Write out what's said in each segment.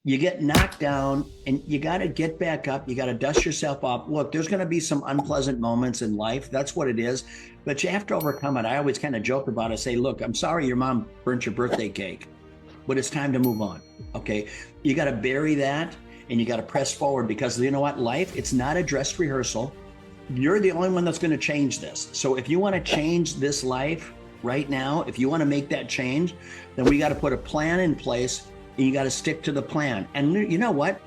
you get knocked down and you got to get back up. You got to dust yourself off. Look, there's going to be some unpleasant moments in life. That's what it is. But you have to overcome it. I always kind of joke about it. Say, look, I'm sorry your mom burnt your birthday cake, but it's time to move on. Okay. You got to bury that and you got to press forward, because you know what? Life, it's not a dress rehearsal. You're the only one that's going to change this. So if you want to change this life right now, if you want to make that change, then we got to put a plan in place. And you got to stick to the plan. And you know what?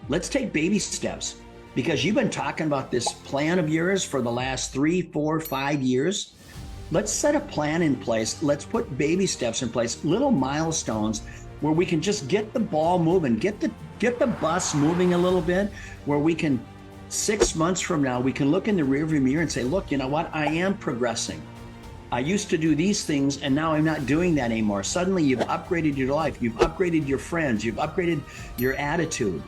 Let's take baby steps, because you've been talking about this plan of yours for the last 3, 4, 5 years. Let's set a plan in place. Let's put baby steps in place, little milestones where we can just get the ball moving, get the bus moving a little bit, where we can 6 months from now, we can look in the rearview mirror and say, look, you know what? I am progressing. I used to do these things and now I'm not doing that anymore. Suddenly you've upgraded your life. You've upgraded your friends. You've upgraded your attitude.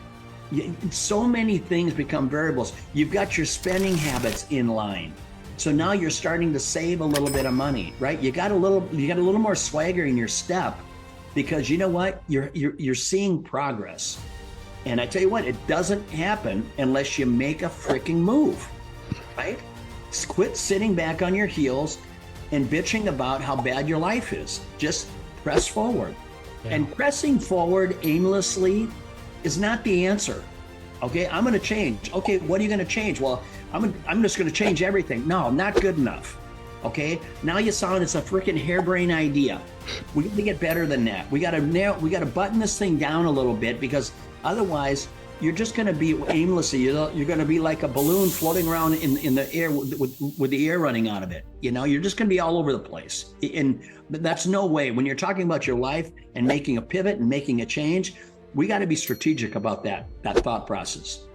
So many things become variables. You've got your spending habits in line. So now you're starting to save a little bit of money, right? You got a little more swagger in your step, because you know what? You're seeing progress. And I tell you what, it doesn't happen unless you make a freaking move, right? Quit sitting back on your heels and bitching about how bad your life is. Just press forward. Yeah. And pressing forward aimlessly is not the answer. Okay, I'm gonna change. Okay, what are you gonna change? Well, I'm just gonna change everything. No, not good enough. Okay, now you sound it's a freaking harebrained idea. We got to get better than that. We gotta button this thing down a little bit, because otherwise you're just going to be aimlessly. You're going to be like a balloon floating around in the air with the air running out of it. You know, you're just going to be all over the place. And that's no way. When you're talking about your life and making a pivot and making a change, we got to be strategic about that thought process.